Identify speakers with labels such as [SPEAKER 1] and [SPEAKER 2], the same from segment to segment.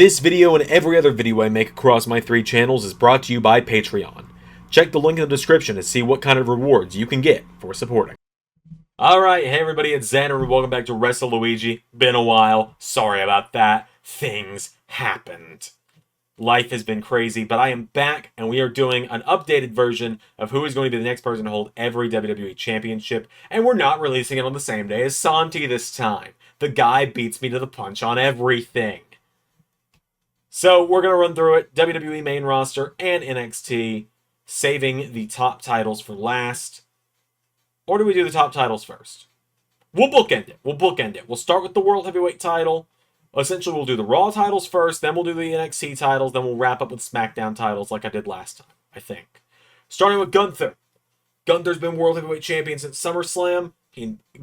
[SPEAKER 1] This video and every other video I make across my 3 channels is brought to you by Patreon. Check the link in the description to see what kind of rewards you can get for supporting. Alright, hey everybody, it's Xander and welcome back to Wrestle Luigi. Been a while, sorry about that. Things happened. Life has been crazy, but I am back and we are doing an updated version of who is going to be the next person to hold every WWE Championship, and we're not releasing it on the same day as Santi this time. The guy beats me to the punch on everything. So we're going to run through it, WWE main roster and NXT, saving the top titles for last. Or do we do the top titles first? We'll bookend it. We'll start with the World Heavyweight title. Essentially, we'll do the Raw titles first, then we'll do the NXT titles, then we'll wrap up with SmackDown titles like I did last time, I think. Starting with Gunther. Gunther's been World Heavyweight Champion since SummerSlam.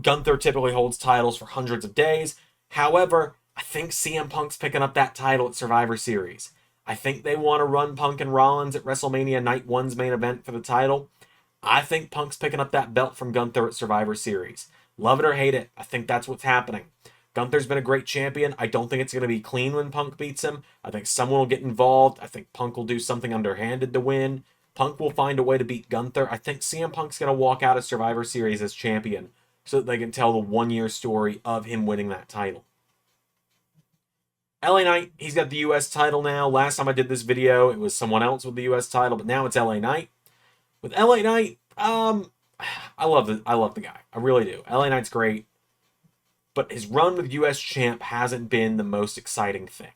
[SPEAKER 1] Gunther typically holds titles for hundreds of days. However, I think CM Punk's picking up that title at Survivor Series. I think they want to run Punk and Rollins at WrestleMania Night 1's main event for the title. I think Punk's picking up that belt from Gunther at Survivor Series. Love it or hate it, I think that's what's happening. Gunther's been a great champion. I don't think it's going to be clean when Punk beats him. I think someone will get involved. I think Punk will do something underhanded to win. Punk will find a way to beat Gunther. I think CM Punk's going to walk out of Survivor Series as champion so that they can tell the one-year story of him winning that title. LA Knight, he's got the US title now. Last time I did this video, it was someone else with the US title, but now it's LA Knight. With LA Knight, I love the guy. I really do. LA Knight's great. But his run with US champ hasn't been the most exciting thing.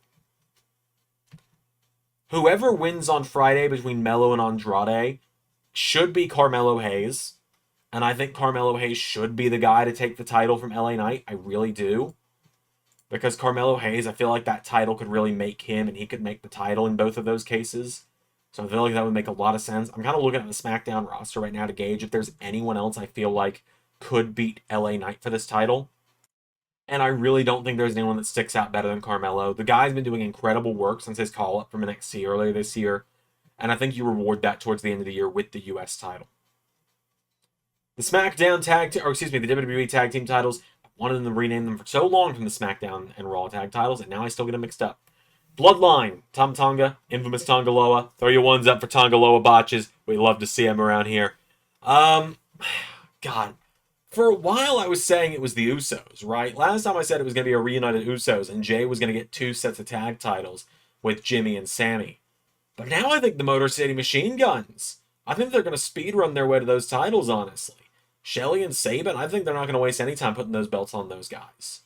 [SPEAKER 1] Whoever wins on Friday between Melo and Andrade should be Carmelo Hayes. And I think Carmelo Hayes should be the guy to take the title from LA Knight. I really do. Because Carmelo Hayes, I feel like that title could really make him, and he could make the title in both of those cases. So I feel like that would make a lot of sense. I'm kind of looking at the SmackDown roster right now to gauge if there's anyone else I feel like could beat LA Knight for this title. And I really don't think there's anyone that sticks out better than Carmelo. The guy's been doing incredible work since his call-up from NXT earlier this year. And I think you reward that towards the end of the year with the US title. The SmackDown the WWE Tag Team titles, wanted them to rename them for so long from the SmackDown and Raw tag titles, and now I still get them mixed up. Bloodline, Tom Tonga, infamous Tonga Loa. Throw your ones up for Tonga Loa botches. We love to see him around here. God. For a while I was saying it was the Usos, right? Last time I said it was going to be a reunited Usos, and Jay was going to get 2 sets of tag titles with Jimmy and Sammy. But now I think the Motor City Machine Guns. I think they're going to speedrun their way to those titles, honestly. Shelly and Sabin, I think they're not going to waste any time putting those belts on those guys.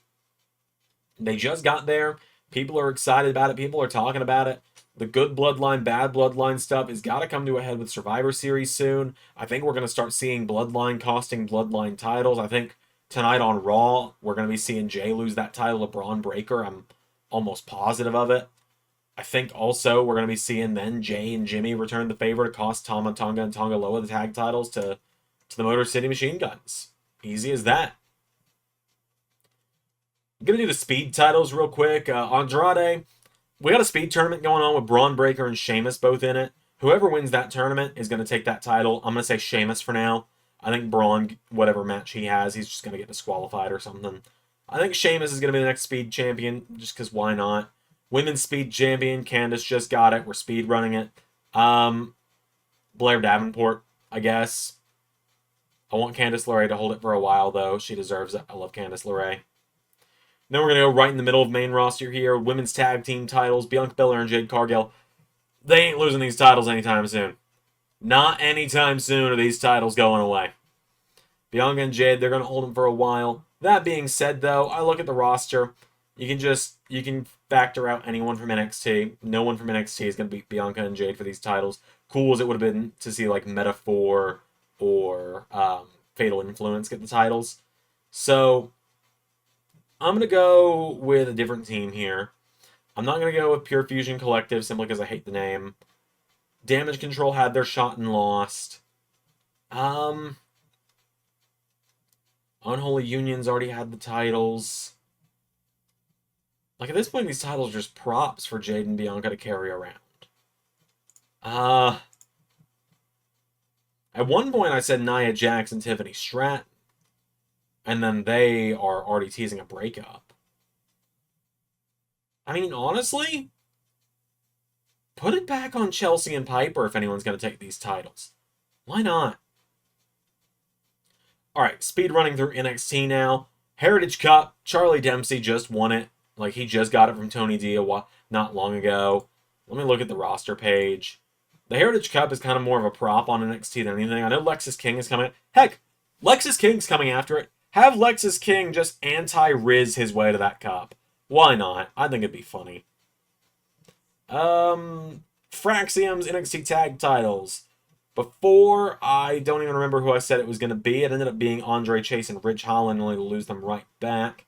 [SPEAKER 1] They just got there. People are excited about it. People are talking about it. The good bloodline, bad bloodline stuff has got to come to a head with Survivor Series soon. I think we're going to start seeing bloodline costing bloodline titles. I think tonight on Raw, we're going to be seeing Jay lose that title to Braun Breaker. I'm almost positive of it. I think also we're going to be seeing then Jay and Jimmy return the favor to cost Tama Tonga and Tonga Loa the tag titles to the Motor City Machine Guns. Easy as that. I'm going to do the speed titles real quick. Andrade, we got a speed tournament going on with Braun Breaker and Sheamus both in it. Whoever wins that tournament is going to take that title. I'm going to say Sheamus for now. I think Braun, whatever match he has, he's just going to get disqualified or something. I think Sheamus is going to be the next speed champion, just because why not? Women's speed champion, Candice just got it. We're speed running it. Blair Davenport, I guess. I want Candice LeRae to hold it for a while, though. She deserves it. I love Candice LeRae. Then we're going to go right in the middle of main roster here. Women's tag team titles. Bianca Belair and Jade Cargill. They ain't losing these titles anytime soon. Not anytime soon are these titles going away. Bianca and Jade, they're going to hold them for a while. That being said, though, I look at the roster. You can factor out anyone from NXT. No one from NXT is going to beat Bianca and Jade for these titles. Cool as it would have been to see like Metaphor or Fatal Influence get the titles. So I'm going to go with a different team here. I'm not going to go with Pure Fusion Collective simply because I hate the name. Damage Control had their shot and lost. Unholy Union's already had the titles. Like, at this point, these titles are just props for Jade and Bianca to carry around. At one point, I said Nia Jax and Tiffany Stratton. And then they are already teasing a breakup. I mean, honestly, Put it back on Chelsea and Piper if anyone's going to take these titles. Why not? All right, speed running through NXT now. Heritage Cup, Charlie Dempsey just won it. Like, he just got it from Tony D not long ago. Let me look at the roster page. The Heritage Cup is kind of more of a prop on NXT than anything. I know Lexis King is coming. Heck, Lexis King's coming after it. Have Lexis King just anti-Riz his way to that cup. Why not? I think it'd be funny. Fraxium's NXT tag titles. Before, I don't even remember who I said it was going to be. It ended up being Andre Chase and Ridge Holland, only to lose them right back.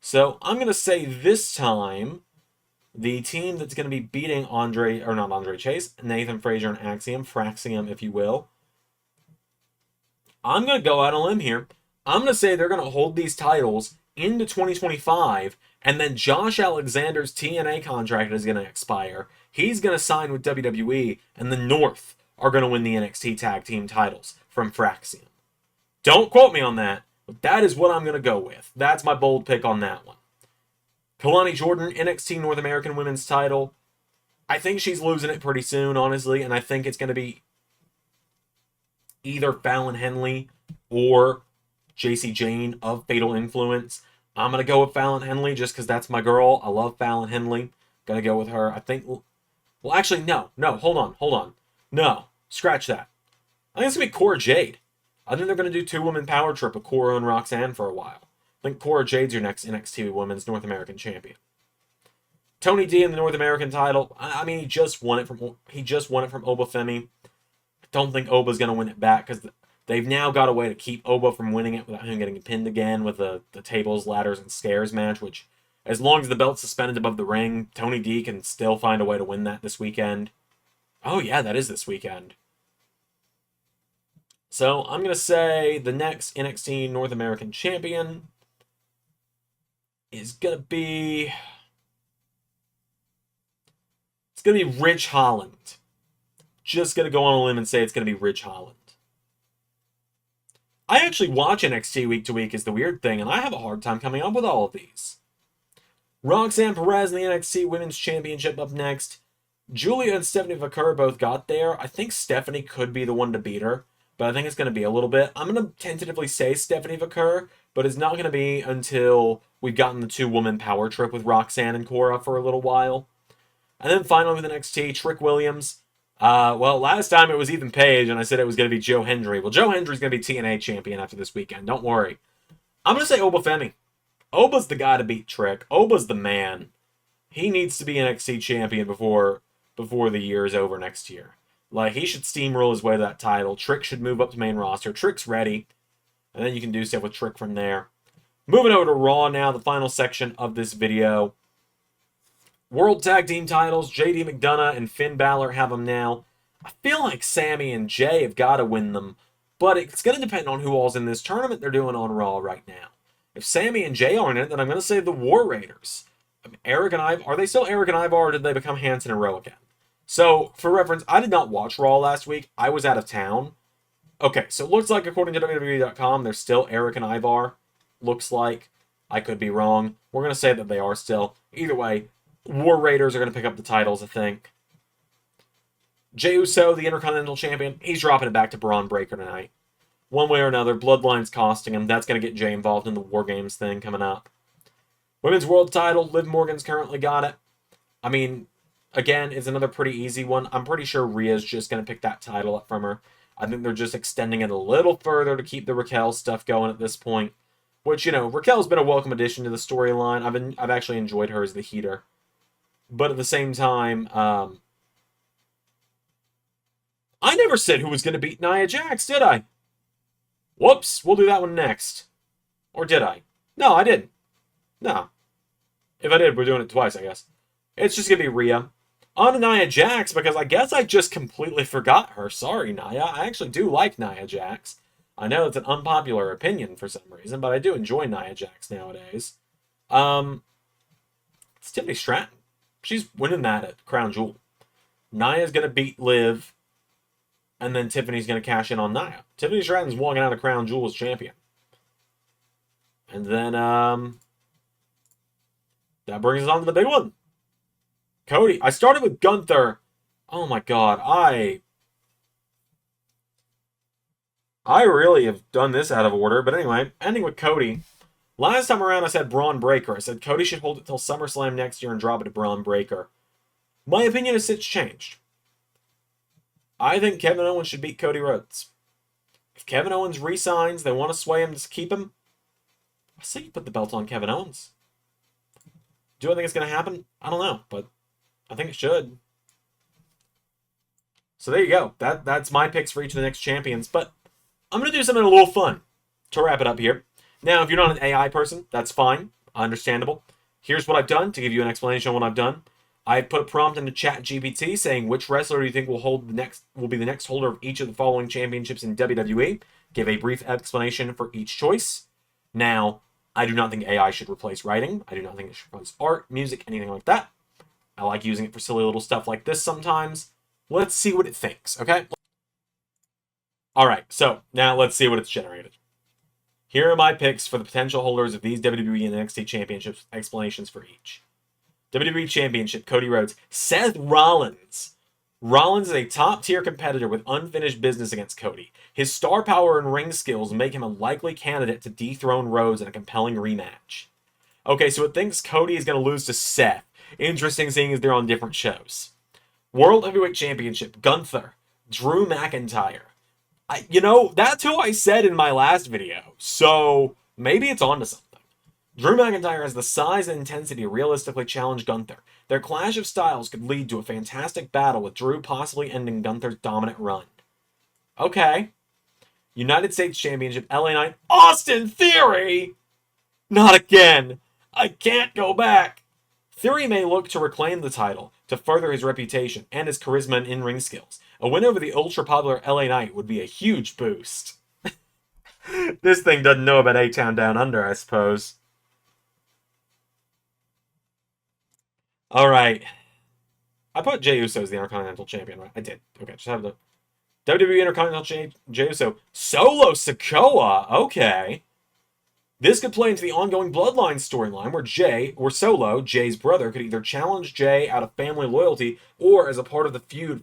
[SPEAKER 1] So I'm going to say this time, the team that's going to be beating not Andre Chase, Nathan Frazier and Fraxium, if you will. I'm going to go out on a limb here. I'm going to say they're going to hold these titles into 2025, and then Josh Alexander's TNA contract is going to expire. He's going to sign with WWE, and the North are going to win the NXT Tag Team titles from Fraxium. Don't quote me on that, but that is what I'm going to go with. That's my bold pick on that one. Kalani Jordan, NXT North American Women's title. I think she's losing it pretty soon, honestly, and I think it's going to be either Fallon Henley or JC Jane of Fatal Influence. I'm going to go with Fallon Henley just because that's my girl. I love Fallon Henley. Going to go with her. I think... Well, actually, no. Hold on. No, scratch that. I think it's going to be Cora Jade. I think they're going to do 2-woman power trip with Cora and Roxanne for a while. I think Cora Jade's your next NXT Women's North American Champion. Tony D in the North American title. I mean, he just won it from Obafemi. I don't think Oba's going to win it back because they've now got a way to keep Oba from winning it without him getting pinned again with the tables, ladders, and stairs match, which, as long as the belt's suspended above the ring, Tony D can still find a way to win that this weekend. Oh, yeah, that is this weekend. So I'm going to say the next NXT North American Champion is going to be... It's going to be Ridge Holland. Just going to go on a limb and say it's going to be Ridge Holland. I actually watch NXT week to week is the weird thing, and I have a hard time coming up with all of these. Roxanne Perez in the NXT Women's Championship up next. Julia and Stephanie Vaquer both got there. I think Stephanie could be the one to beat her, but I think it's going to be a little bit. I'm going to tentatively say Stephanie Vaquer, but it's not going to be until we've gotten the 2-woman power trip with Roxanne and Cora for a little while. And then finally with NXT, Trick Williams. Well, last time it was Ethan Page, and I said it was going to be Joe Hendry. Well, Joe Hendry's going to be TNA champion after this weekend. Don't worry. I'm going to say Obafemi. Oba's the guy to beat Trick. Oba's the man. He needs to be NXT champion before the year is over next year. Like, he should steamroll his way to that title. Trick should move up to main roster. Trick's ready. And then you can do stuff with Trick from there. Moving over to Raw now, the final section of this video. World Tag Team titles, JD McDonough and Finn Balor have them now. I feel like Sammy and Jay have got to win them, but it's going to depend on who all's in this tournament they're doing on Raw right now. If Sammy and Jay aren't in it, then I'm going to say the War Raiders. Eric and Ivar, are they still Eric and Ivar, or did they become Hanson and Rowe again? So, for reference, I did not watch Raw last week. I was out of town. Okay, so it looks like, according to WWE.com, they're still Eric and Ivar. Looks like. I could be wrong. We're going to say that they are still. Either way, War Raiders are going to pick up the titles, I think. Jey Uso, the Intercontinental Champion, he's dropping it back to Braun Breaker tonight. One way or another, Bloodline's costing him. That's going to get Jey involved in the War Games thing coming up. Women's World Title, Liv Morgan's currently got it. I mean, again, it's another pretty easy one. I'm pretty sure Rhea's just going to pick that title up from her. I think they're just extending it a little further to keep the Raquel stuff going at this point. Which, you know, Raquel's been a welcome addition to the storyline. I've actually enjoyed her as the heater. But at the same time, I never said who was going to beat Nia Jax, did I? Whoops, we'll do that one next. Or did I? No, I didn't. No. If I did, we're doing it twice, I guess. It's just going to be Rhea. On to Nia Jax, because I guess I just completely forgot her. Sorry, Nia. I actually do like Nia Jax. I know it's an unpopular opinion for some reason, but I do enjoy Nia Jax nowadays. It's Tiffany Stratton. She's winning that at Crown Jewel. Nia's going to beat Liv, and then Tiffany's going to cash in on Nia. Tiffany Stratton's walking out of Crown Jewel as champion. And then, that brings us on to the big one. Cody. I started with Gunther, Oh my god, I really have done this out of order. But anyway, ending with Cody. Last time around, I said Braun Breaker. I said Cody should hold it till SummerSlam next year and drop it to Braun Breaker. My opinion has since changed. I think Kevin Owens should beat Cody Rhodes. If Kevin Owens resigns, they want to sway him to keep him. I say you put the belt on Kevin Owens. Do I think it's going to happen? I don't know, but I think it should. So there you go. That's my picks for each of the next champions. But I'm going to do something a little fun to wrap it up here. Now, if you're not an AI person, that's fine. Understandable. Here's what I've done to give you an explanation on what I've done. I put a prompt into ChatGPT saying which wrestler do you think will be the next holder of each of the following championships in WWE. Give a brief explanation for each choice. Now, I do not think AI should replace writing. I do not think it should replace art, music, anything like that. I like using it for silly little stuff like this sometimes. Let's see what it thinks, okay? Alright, so now let's see what it's generated. Here are my picks for the potential holders of these WWE and NXT championships, explanations for each. WWE Championship, Cody Rhodes. Seth Rollins. Rollins is a top-tier competitor with unfinished business against Cody. His star power and ring skills make him a likely candidate to dethrone Rhodes in a compelling rematch. Okay, so it thinks Cody is going to lose to Seth. Interesting seeing as they're on different shows. World Heavyweight Championship, Gunther. Drew McIntyre. That's who I said in my last video, so maybe it's on to something. Drew McIntyre has the size and intensity to realistically challenge Gunther. Their clash of styles could lead to a fantastic battle, with Drew possibly ending Gunther's dominant run. Okay. United States Championship, LA Knight, Austin Theory! Not again! I can't go back! Theory may look to reclaim the title, to further his reputation and his charisma and in-ring skills. A win over the ultra-popular LA Knight would be a huge boost. This thing doesn't know about A-Town Down Under, I suppose. Alright. I put Jey Uso as the Intercontinental Champion, right? I did. Okay, just have the WWE Intercontinental Jey Uso. Solo Sikoa! Okay. This could play into the ongoing Bloodline storyline where Solo, Jay's brother, could either challenge Jay out of family loyalty or as a part of the feud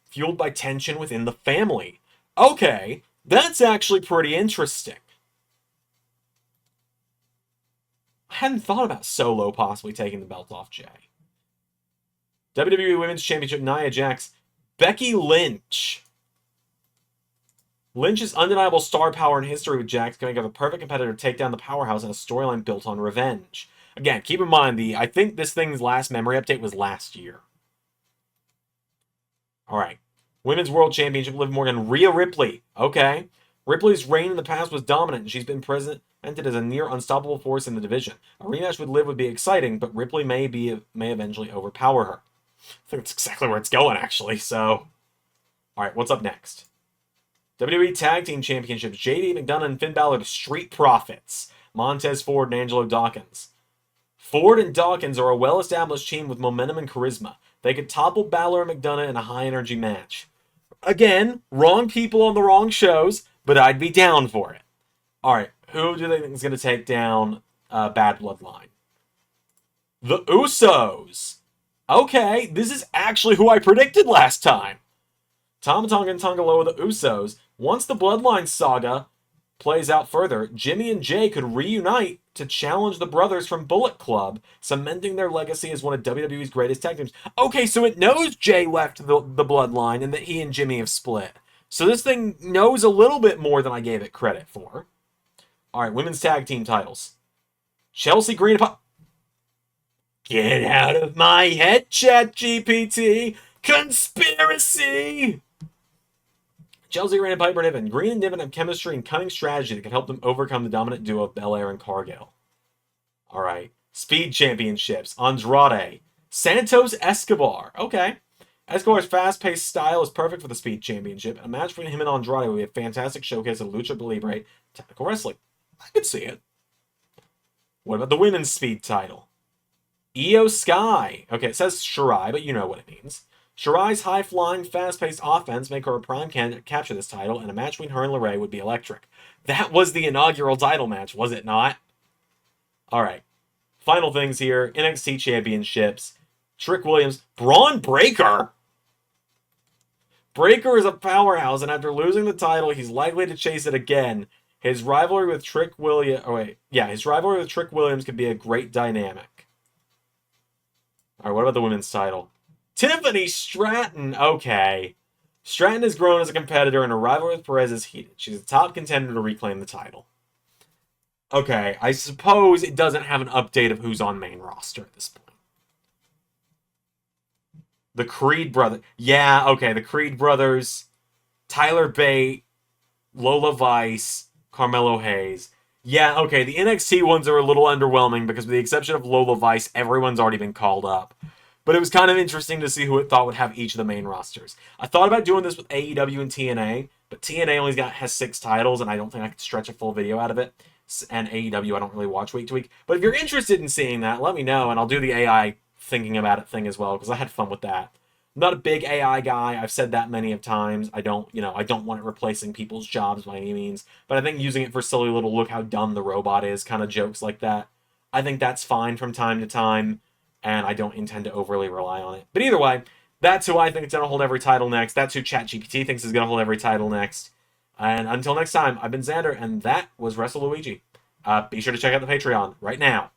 [SPEAKER 1] fueled by tension within the family. Okay, that's actually pretty interesting. I hadn't thought about Solo possibly taking the belt off Jay. WWE Women's Championship, Nia Jax. Becky Lynch. Lynch's undeniable star power and history with Jax can make her the perfect competitor to take down the powerhouse in a storyline built on revenge. Again, keep in mind, I think this thing's last memory update was last year. Alright. Women's World Championship, Liv Morgan. Rhea Ripley. Okay. Ripley's reign in the past was dominant, and she's been presented as a near unstoppable force in the division. A rematch with Liv would be exciting, but Ripley may eventually overpower her. I think that's exactly where it's going, actually, so... Alright, what's up next? WWE Tag Team Championships, JD McDonough and Finn Balor to Street Profits. Montez Ford and Angelo Dawkins. Ford and Dawkins are a well-established team with momentum and charisma. They could topple Balor and McDonough in a high-energy match. Again, wrong people on the wrong shows, but I'd be down for it. Alright, who do they think is going to take down Bad Bloodline? The Usos! Okay, this is actually who I predicted last time. Tama Tonga and Tonga Loa, the Usos. Once the Bloodline saga plays out further, Jimmy and Jay could reunite to challenge the brothers from Bullet Club, cementing their legacy as one of WWE's greatest tag teams. Okay, so it knows Jay left the Bloodline and that he and Jimmy have split. So this thing knows a little bit more than I gave it credit for. Alright, women's tag team titles. Chelsea Green... Get out of my head, ChatGPT! Conspiracy! Chelsea Green and Piper Niven. Green and Niven have chemistry and cunning strategy that can help them overcome the dominant duo of Belair and Cargill. Alright. Speed Championships. Andrade. Santos Escobar. Okay. Escobar's fast-paced style is perfect for the Speed Championship. A match between him and Andrade will be a fantastic showcase of Lucha Libre technical wrestling. I could see it. What about the women's Speed title? Io Sky. Okay, it says Shirai, but you know what it means. Shirai's high-flying, fast-paced offense make her a prime candidate to capture this title, and a match between her and LeRae would be electric. That was the inaugural title match, was it not? Alright. Final things here. NXT Championships. Trick Williams. Braun Breaker? Breakker is a powerhouse, and after losing the title, he's likely to chase it again. His rivalry with Trick Williams... Oh, wait. Yeah, his rivalry with Trick Williams could be a great dynamic. All right, what about the women's title? Tiffany Stratton. Okay. Stratton has grown as a competitor, and her rivalry with Perez is heated. She's a top contender to reclaim the title. Okay, I suppose it doesn't have an update of who's on main roster at this point. The Creed brothers. Yeah, okay, the Creed brothers, Tyler Bate, Lola Vice, Carmelo Hayes. Yeah, okay, the NXT ones are a little underwhelming because with the exception of Lola Vice, everyone's already been called up. But it was kind of interesting to see who it thought would have each of the main rosters. I thought about doing this with AEW and TNA, but TNA only has 6 titles, and I don't think I could stretch a full video out of it. And AEW, I don't really watch week to week. But if you're interested in seeing that, let me know, and I'll do the AI thinking about it thing as well, because I had fun with that. I'm not a big AI guy. I've said that many of times. I don't want it replacing people's jobs by any means. But I think using it for silly little look how dumb the robot is kind of jokes like that, I think that's fine from time to time, and I don't intend to overly rely on it. But either way, that's who I think is going to hold every title next. That's who ChatGPT thinks is going to hold every title next. And until next time, I've been Xander, and that was WrestleLuigi. Be sure to check out the Patreon right now.